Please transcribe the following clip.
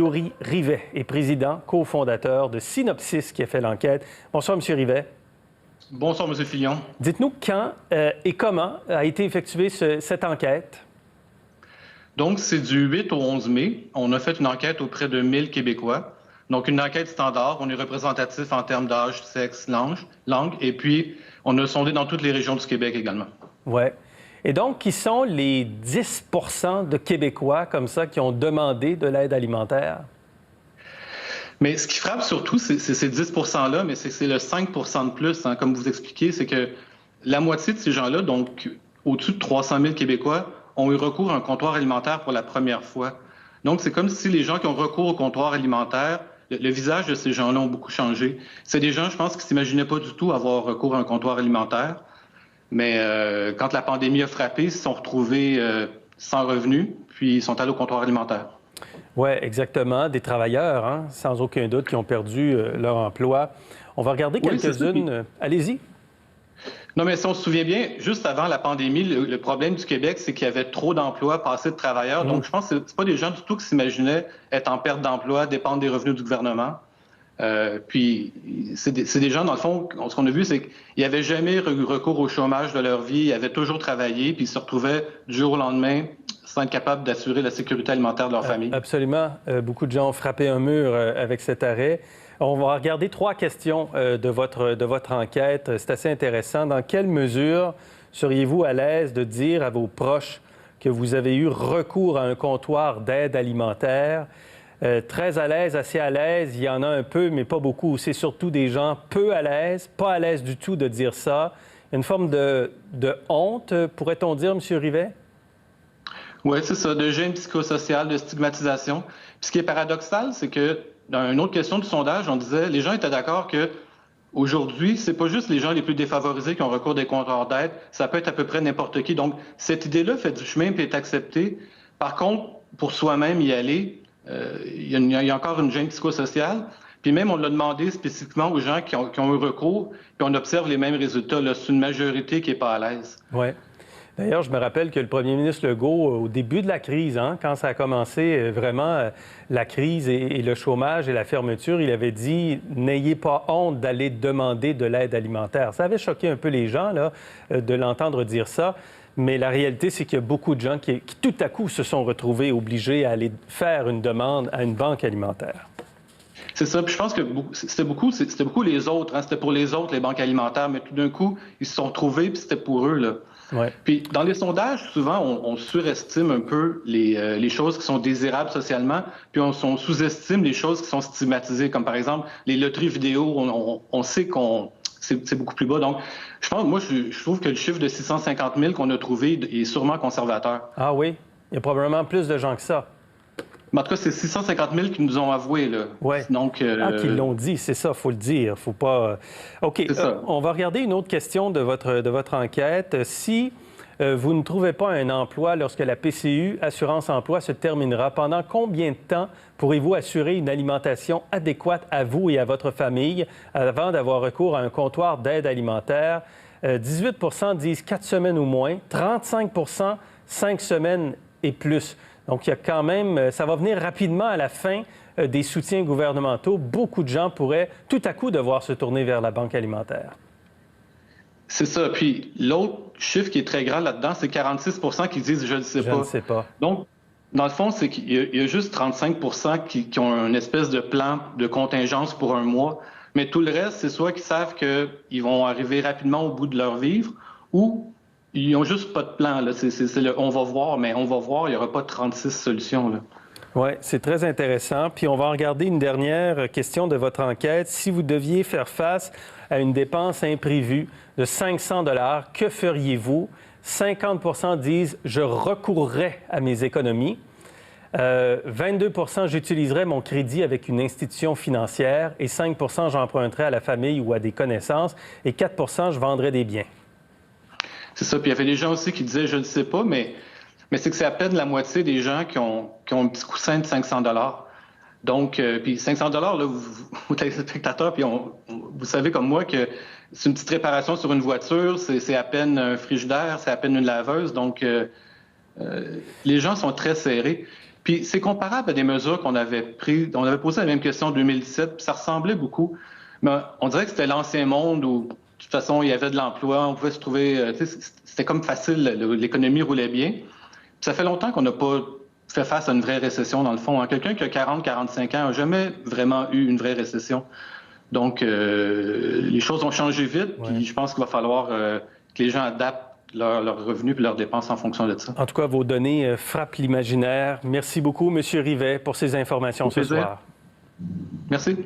Yuri Rivet est président, cofondateur de Synopsis qui a fait l'enquête. Bonsoir, M. Rivet. Bonsoir, M. Fillon. Dites-nous quand et comment a été effectuée cette enquête? Donc, c'est du 8 au 11 mai. On a fait une enquête auprès de 1000 Québécois. Donc, une enquête standard. On est représentatif en termes d'âge, sexe, langue. Et puis, on a sondé dans toutes les régions du Québec également. Oui. Et donc, qui sont les 10 de Québécois comme ça qui ont demandé de l'aide alimentaire? Mais ce qui frappe surtout, c'est ces 10 %-là, mais c'est le 5 de plus, hein, comme vous expliquez, c'est que la moitié de ces gens-là, donc au-dessus de 300 000 Québécois, ont eu recours à un comptoir alimentaire pour la première fois. Donc, c'est comme si les gens qui ont recours au comptoir alimentaire, le visage de ces gens-là ont beaucoup changé. C'est des gens, je pense, qui ne s'imaginaient pas du tout avoir recours à un comptoir alimentaire. Mais quand la pandémie a frappé, ils se sont retrouvés sans revenus, puis ils sont allés au comptoir alimentaire. Oui, exactement. Des travailleurs, hein, sans aucun doute, qui ont perdu leur emploi. On va regarder quelques-unes. Allez-y. Non, mais si on se souvient bien, juste avant la pandémie, le problème du Québec, c'est qu'il y avait trop d'emplois, pas assez de travailleurs. Donc, je pense que c'est pas des gens du tout qui s'imaginaient être en perte d'emploi, dépendre des revenus du gouvernement. Puis, c'est des gens, dans le fond, ce qu'on a vu, c'est qu'ils n'avaient jamais eu recours au chômage de leur vie, ils avaient toujours travaillé, puis ils se retrouvaient du jour au lendemain sans être capables d'assurer la sécurité alimentaire de leur famille. Absolument. Beaucoup de gens ont frappé un mur avec cet arrêt. On va regarder 3 questions de votre enquête. C'est assez intéressant. Dans quelle mesure seriez-vous à l'aise de dire à vos proches que vous avez eu recours à un comptoir d'aide alimentaire? Très à l'aise, assez à l'aise, il y en a un peu, mais pas beaucoup. C'est surtout des gens peu à l'aise, pas à l'aise du tout de dire ça. Une forme de honte, pourrait-on dire, M. Rivet? Oui, c'est ça, de gêne psychosocial, de stigmatisation. Puis ce qui est paradoxal, c'est que dans une autre question du sondage, on disait les gens étaient d'accord que aujourd'hui, c'est pas juste les gens les plus défavorisés qui ont recours à des comptoirs d'aide, ça peut être à peu près n'importe qui. Donc, cette idée-là fait du chemin et est acceptée. Par contre, pour soi-même y aller, il y a encore une gêne psychosociale. Puis même, on l'a demandé spécifiquement aux gens qui ont eu recours, puis on observe les mêmes résultats. C'est une majorité qui n'est pas à l'aise. Oui. D'ailleurs, je me rappelle que le premier ministre Legault, au début de la crise, hein, quand ça a commencé vraiment la crise et le chômage et la fermeture, il avait dit « N'ayez pas honte d'aller demander de l'aide alimentaire ». Ça avait choqué un peu les gens là, de l'entendre dire ça. Mais la réalité, c'est qu'il y a beaucoup de gens qui tout à coup se sont retrouvés obligés à aller faire une demande à une banque alimentaire. C'est ça. Puis je pense que c'était beaucoup les autres. Hein. C'était pour les autres, les banques alimentaires. Mais tout d'un coup, ils se sont retrouvés, puis c'était pour eux. Là. Ouais. Puis dans les sondages, souvent, on surestime un peu les choses qui sont désirables socialement, puis on sous-estime les choses qui sont stigmatisées, comme par exemple les loteries vidéo. On sait c'est beaucoup plus bas. Donc, je pense, moi, je trouve que le chiffre de 650 000 qu'on a trouvé est sûrement conservateur. Ah oui? Il y a probablement plus de gens que ça. Mais en tout cas, c'est 650 000 qui nous ont avoué, là. Oui. Donc, qui l'ont dit, c'est ça, il faut le dire. Faut pas... OK, on va regarder une autre question de votre enquête. Si vous ne trouvez pas un emploi lorsque la PCU, Assurance Emploi, se terminera, pendant combien de temps pourrez-vous assurer une alimentation adéquate à vous et à votre famille avant d'avoir recours à un comptoir d'aide alimentaire? 18 disent 4 semaines ou moins, 35 5 semaines et plus. Donc, il y a quand même, ça va venir rapidement à la fin des soutiens gouvernementaux. Beaucoup de gens pourraient tout à coup devoir se tourner vers la banque alimentaire. C'est ça. Puis l'autre chiffre qui est très grand là-dedans, c'est 46 qui disent « je ne sais pas ». Je ne sais pas. Donc, dans le fond, c'est qu'il y a juste 35 qui ont une espèce de plan de contingence pour un mois. Mais tout le reste, c'est soit qu'ils savent qu'ils vont arriver rapidement au bout de leur vivre ou ils n'ont juste pas de plan. Là. On va voir, mais on va voir, il n'y aura pas 36 solutions. Oui, c'est très intéressant. Puis on va regarder une dernière question de votre enquête. Si vous deviez faire face à une dépense imprévue de 500 $, que feriez-vous? 50 disent « je recourrais à mes économies ». 22 j'utiliserais mon crédit avec une institution financière et 5 j'emprunterais à la famille ou à des connaissances et 4 je vendrais des biens. C'est ça. Puis il y avait des gens aussi qui disaient « je ne sais pas », mais c'est que c'est à peine la moitié des gens qui ont un petit coussin de 500 $. Donc, puis 500 $, là, vous téléspectateurs, puis vous savez comme moi que c'est une petite réparation sur une voiture, c'est à peine un frigidaire, c'est à peine une laveuse. Donc, les gens sont très serrés. Puis c'est comparable à des mesures qu'on avait prises. On avait posé la même question en 2017, puis ça ressemblait beaucoup. Mais on dirait que c'était l'ancien monde où, de toute façon, il y avait de l'emploi, on pouvait se trouver... c'était comme facile, l'économie roulait bien. Puis ça fait longtemps qu'on n'a pas fait face à une vraie récession, dans le fond. Quelqu'un qui a 40-45 ans n'a jamais vraiment eu une vraie récession. Donc, les choses ont changé vite, puis je pense qu'il va falloir que les gens adaptent leurs revenus et leurs dépenses en fonction de ça. En tout cas, vos données frappent l'imaginaire. Merci beaucoup, M. Rivet, pour ces informations ce soir. Merci.